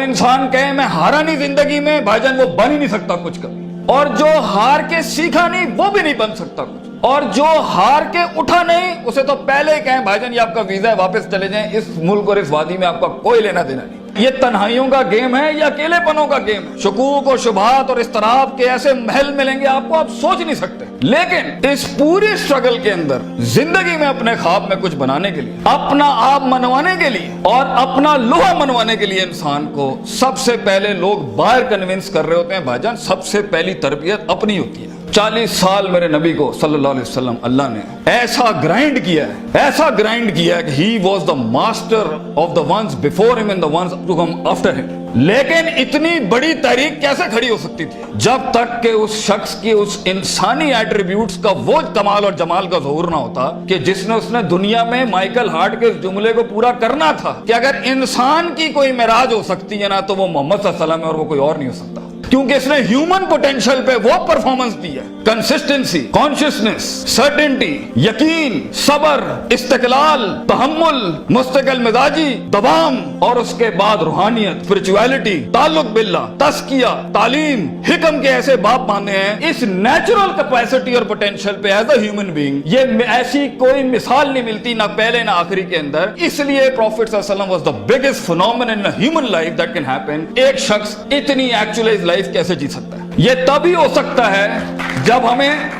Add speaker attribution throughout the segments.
Speaker 1: इंसान कहे मैं हारा नहीं जिंदगी में, भाईजान वो बन ही नहीं सकता कुछ कभी। और जो हार के सीखा नहीं वो भी नहीं बन सकता कुछ। और जो हार के उठा नहीं उसे तो पहले ही कहें भाईजान ये आपका वीजा है, वापस चले जाएं, इस मुल्क और इस वादी में आपका कोई लेना देना नहीं। ये तन्हाइयों का गेम है या अकेलेपनों का गेम है। शकूक और शुबहात और इस्तराब के ऐसे महल मिलेंगे आपको, आप सोच नहीं सकते। लेकिन इस पूरी स्ट्रगल के अंदर जिंदगी में अपने ख्वाब में कुछ बनाने के लिए, अपना आप मनवाने के लिए और अपना लोहा मनवाने के लिए इंसान को सबसे पहले लोग बाहर कन्विंस कर रहे होते हैं। भाईजान सबसे पहली तरबियत अपनी होती है। 40 साल मेरे नबी को सल्लल्लाहु अलैहि वसल्लम अल्लाह ने ऐसा ग्राइंड किया है, ऐसा ग्राइंड किया है कि he was the master of the ones before him and the ones to come after him. लेकिन इतनी बड़ी तहरीक कैसे खड़ी हो सकती थी जब तक कि उस शख्स की उस इंसानी एट्रीब्यूट्स का वो कमाल और जमाल का ज़हूर ना होता कि जिसने उसने दुनिया में माइकल हार्ट के इस जुमले को पूरा करना था कि अगर इंसान की कोई मेराज हो सकती है ना तो वो मोहम्मद सल्लल्लाहु अलैहि वसल्लम है और वो कोई और नहीं हो सकता। क्योंकि इसने ह्यूमन पोटेंशियल पे वो परफॉर्मेंस दी है, कंसिस्टेंसी, कॉन्शियसनेस, सर्टेनिटी, यकीन, सब्र, इस्तिकलाल, तहम्मुल, मुस्तकिल मिजाजी, दवाम और उसके बाद रूहानियत, स्पिरिचुअलिटी, ताल्लुक बिल्ला, तस्किया, तालीम, हिकम के ऐसे बाप बांधे हैं। इस नेचुरल कैपेसिटी और पोटेंशियल पे एज अ ह्यूमन बीइंग ये ऐसी कोई मिसाल नहीं मिलती ना पहले ना आखिरी के अंदर। इसलिए प्रॉफिट सल्लल्लाहु अलैहि वसल्लम was the biggest phenomenon in human life that can happen. एक शख्स इतनी एक्चुअलाइज लाइफ कैसे जी सकता है? ये तभी हो सकता है जब हमें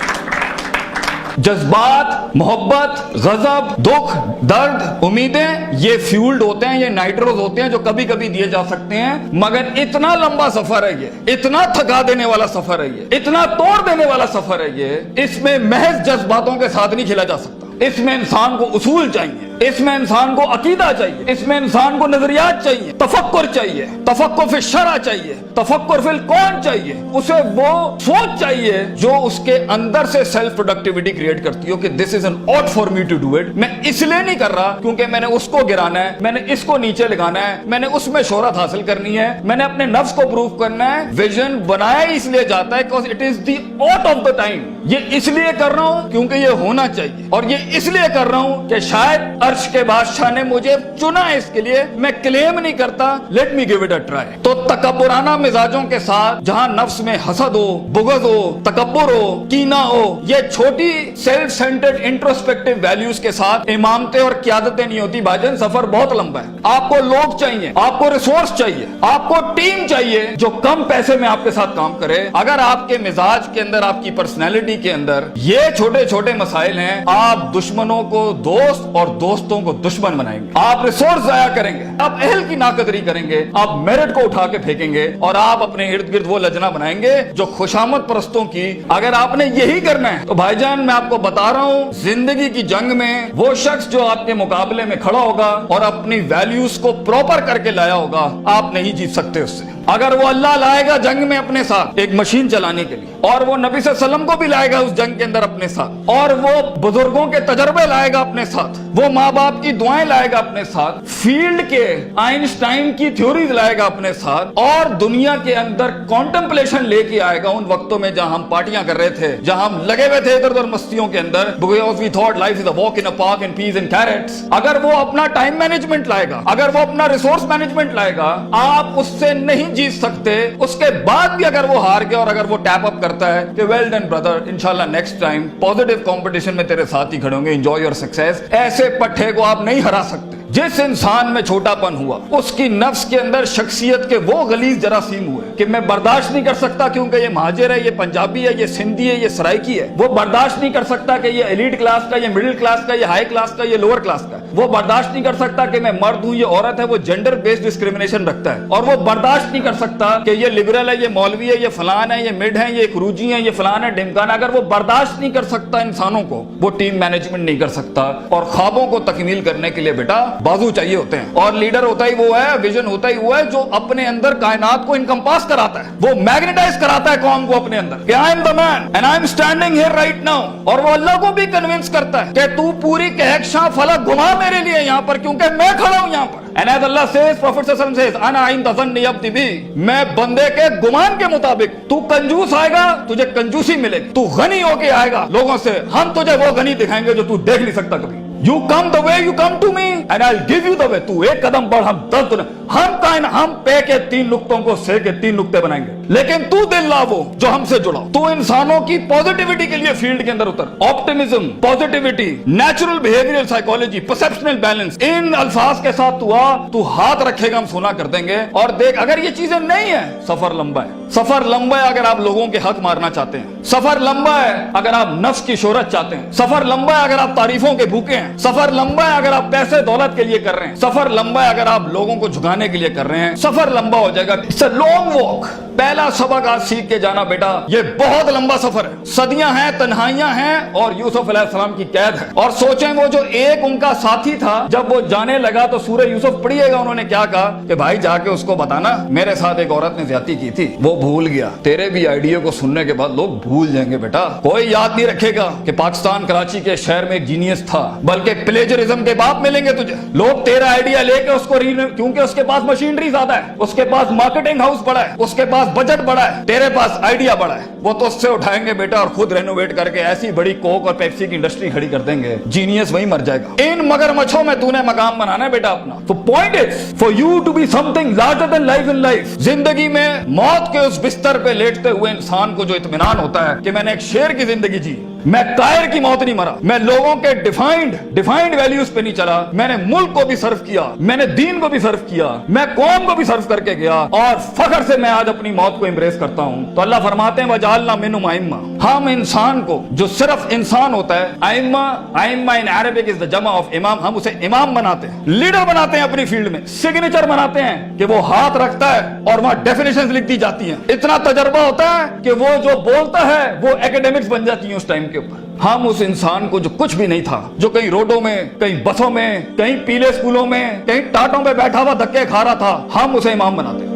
Speaker 1: जज्बात, मोहब्बत, गजब, दुख, दर्द, उम्मीदें ये फ्यूल्ड होते हैं, ये नाइट्रोज होते हैं जो कभी कभी दिए जा सकते हैं। मगर इतना लंबा सफर है ये, इतना थका देने वाला सफर है ये, इतना तोड़ देने वाला सफर है ये, इसमें महज जज्बातों के साथ नहीं खेला जा सकता। इसमें इंसान को उसूल चाहिए, इसमें इंसान को अकीदा चाहिए, इसमें इंसान को नजरियात चाहिए, तफक्कुर चाहिए, तफक्कुर फिल शरअ चाहिए, तफक्कुर फिल कौन चाहिए। उसे वो सोच चाहिए जो उसके अंदर से सेल्फ प्रोडक्टिविटी क्रिएट करती हो कि this is an ought for me to do it. मैं इसलिए नहीं कर रहा क्योंकि मैंने उसको गिराना है, मैंने इसको नीचे लगाना है, मैंने उसमें शोहरत हासिल करनी है, मैंने अपने नफ्स को प्रूव करना है। विजन बनाया इसलिए जाता है because it is the ought of the time. ये इसलिए कर रहा हूं क्योंकि ये होना चाहिए, और ये इसलिए कर रहा हूं कि शायद अर्श के बादशाह ने मुझे चुना है इसके लिए। मैं क्लेम नहीं करता, let me give it a try. तो तकब्बुराना मिजाजों के साथ जहां नफ्स में हसद हो, बुग़्ज़ हो, तकब्बुर हो, कीना हो, ये छोटी सेल्फ सेंटर्ड इंट्रोस्पेक्टिव वैल्यूज के साथ इमामतें और क़यादतें नहीं होती। भाईजान सफर बहुत लंबा है। आपको लोग चाहिए, आपको रिसोर्स चाहिए, आपको टीम चाहिए जो कम पैसे में आपके साथ काम करे। अगर आपके मिजाज के अंदर, आपकी पर्सनैलिटी के अंदर ये छोटे छोटे मसाइल हैं, आप दुश्मनों को दोस्त और दोस्तों को दुश्मन बनाएंगे, आप रिसोर्स जाया करेंगे, आप अहल की नाकदरी करेंगे, आप मेरिट को उठा के फेंकेंगे और आप अपने इर्द गिर्द वो लजना बनाएंगे जो खुशामद परस्तों की। अगर आपने यही करना है तो भाईजान मैं आपको बता रहा हूं, जिंदगी की जंग में वो शख्स जो आपके मुकाबले में खड़ा होगा और अपनी वैल्यूज को प्रॉपर करके लाया होगा, आप नहीं जीत सकते उससे। अगर वो अल्लाह लाएगा जंग में अपने साथ एक मशीन चलाने के लिए, और वो नबी सल्लल्लाहु अलैहि वसल्लम को भी लाएगा उस जंग के अंदर अपने साथ, और वो बुजुर्गों के तजर्बे लाएगा अपने साथ, वो माँ बाप की दुआएं लाएगा अपने साथ, फील्ड के आइंस्टाइन की थ्योरीज लाएगा अपने साथ, और दुनिया के अंदर कॉन्टेम्पलेशन लेके आएगा उन वक्तों में जहां हम पार्टियां कर रहे थे, जहां हम लगे हुए थे इधर उधर मस्तियों के अंदर, because we thought life is a walk in a park and peas and carrots। अगर वो अपना टाइम मैनेजमेंट लाएगा, अगर वो अपना रिसोर्स मैनेजमेंट लाएगा, आप उससे नहीं जीत सकते। उसके बाद भी अगर वो हार गया और अगर वो टैप अप करता है कि वेल डन ब्रदर, इंशाल्लाह नेक्स्ट टाइम पॉजिटिव कंपटीशन में तेरे साथ ही खड़े होंगे, एंजॉय योर सक्सेस, ऐसे पट्टे को आप नहीं हरा सकते। जिस इंसान में छोटापन हुआ उसकी नफ्स के अंदर शख्सियत के वो गलीज जरासीम हुए कि मैं बर्दाश्त नहीं कर सकता क्योंकि ये महाजिर है, ये पंजाबी है, ये सिंधी है, ये सराइकी है। वो बर्दाश्त नहीं कर सकता कि ये एलीट क्लास का, ये मिडिल क्लास का, ये हाई क्लास का, ये लोअर क्लास का। वो बर्दाश्त नहीं कर सकता कि मैं मर्द हूं, ये औरत है। वो जेंडर बेस्ड डिस्क्रिमिनेशन रखता है। और वो बर्दाश्त नहीं कर सकता कि ये लिबरल है, ये मौलवी है, ये फलान है, ये मिड है, ये खरूजी है, ये फलान है, ढिमकान। अगर वो बर्दाश्त नहीं कर सकता इंसानों को, वो टीम मैनेजमेंट नहीं कर सकता। और ख्वाबों को तकमील करने के लिए बेटा बाजू चाहिए होते हैं, और लीडर होता ही वो है, विजन होता ही वो है जो अपने अंदर कायनात को इनकम्पास कराता है, वो मैग्नेटाइज कराता है कौम को अपने अंदर कि I am the man and I am standing here right now. और वो अल्लाह को भी कन्विंस करता है कि तू पूरी कहकशां फलक घुमा मेरे लिए यहाँ पर, क्योंकि मैं खड़ा हूं यहाँ पर। And as Allah says, Prophet sallallahu alaihi wasallam says, "Ana inda dhanni abdi bi." मैं बंदे के गुमान के मुताबिक। तू कंजूस आएगा, तुझे कंजूसी मिलेगी। तू गनी होके आएगा लोगों से, हम तुझे वो गनी दिखाएंगे जो तू देख नहीं सकता कभी। You come the way you come to me and I'll give you the way. तू एक कदम बढ़, हम 10 दुनिया, हम पे के 3 नुक्तों को से के 3 नुक्ते बनाएंगे, लेकिन तू दिल ला वो जो हमसे जुड़ा। तू इंसानों की पॉजिटिविटी के लिए फील्ड के अंदर उतर। Optimism, positivity, natural behavioural psychology, perceptual balance, इन अल्फाज के साथ तू आ, तू हाथ रखेगा हम सुना कर देंगे। और देख, अगर ये चीजें नहीं है, सफर लंबा है। सफर लंबा है अगर आप लोगों के हक मारना चाहते हैं। सफर लंबा है अगर आप नफ्स की शोहरत चाहते हैं। सफर लंबा है अगर आप तारीफों के भूखे हैं। सफर लंबा है अगर आप पैसे दौलत के लिए कर रहे हैं। सफर लंबा है अगर आप लोगों को झुकाने के लिए कर रहे हैं। सफर लंबा हो जाएगा। It's a long walk. पहला सबक आज सीख के जाना बेटा, ये बहुत लंबा सफर है। सदियां हैं, तन्हाइयां हैं और यूसुफ अलैहिस्सलाम की कैद है। और सोचें, वो जो एक उनका साथी था, जब वो जाने लगा तो सूरह यूसुफ पढ़िएगा, उन्होंने क्या कहा कि भाई जाके उसको बताना मेरे साथ एक औरत ने ज्यादती की थी, वो भूल गया। तेरे भी आइडिया को सुनने के बाद लोग भूल जाएंगे बेटा। कोई याद नहीं रखेगा कि पाकिस्तान कराची के शहर में एक जीनियस था, बल्कि प्लेजरिज्म के बाप मिलेंगे तुझे। लोग तेरा आइडिया लेके उसको क्योंकि उसके पास मशीनरी ज्यादा है, उसके पास मार्केटिंग हाउस बड़ा है, उसके पास बजट बड़ा है, तेरे पास आइडिया बड़ा है, वो तो उससे उठाएंगे बेटा और खुद रेनोवेट करके ऐसी बड़ी कोक और पेप्सी की इंडस्ट्री खड़ी कर देंगे। जीनियस वहीं मर जाएगा। इन मगरमच्छों में तूने मकाम बनाना है बेटा अपना। तो point is for you to be something larger than life in life. जिंदगी में मौत के उस बिस्तर पे लेटते हुए इंसान को जो इत्मीनान होता है कि मैंने एक शेर की जिंदगी जी, मैं कायर की मौत नहीं मरा, मैं लोगों के डिफाइंड वैल्यूज पे नहीं चला, मैंने मुल्क को भी सर्व किया, मैंने दीन को भी सर्व किया, मैं कौम को भी सर्व करके गया और फख्र से मैं आज अपनी मौत को एम्ब्रेस करता हूं। तो अल्लाह फरमाते हैं वजालना मिनहुम आइम्मा, हम इंसान को जो सिर्फ इंसान होता है, आइम्मा इन अरबिक इज द जमा ऑफ इमाम, हम उसे इमाम बनाते हैं, लीडर बनाते हैं अपनी फील्ड में, सिग्नेचर बनाते हैं कि वो हाथ रखता है और वहां डेफिनेशंस लिख दी जाती हैं। इतना तजर्बा होता है कि वो जो बोलता है वो एकेडमिक्स बन जाती है उस टाइम के ऊपर। हम उस इंसान को जो कुछ भी नहीं था, जो कहीं रोडों में, कहीं बसों में, कहीं पीले स्कूलों में, कहीं टाटों पे बैठा हुआ धक्के खा रहा था, हम उसे इमाम बनाते हैं।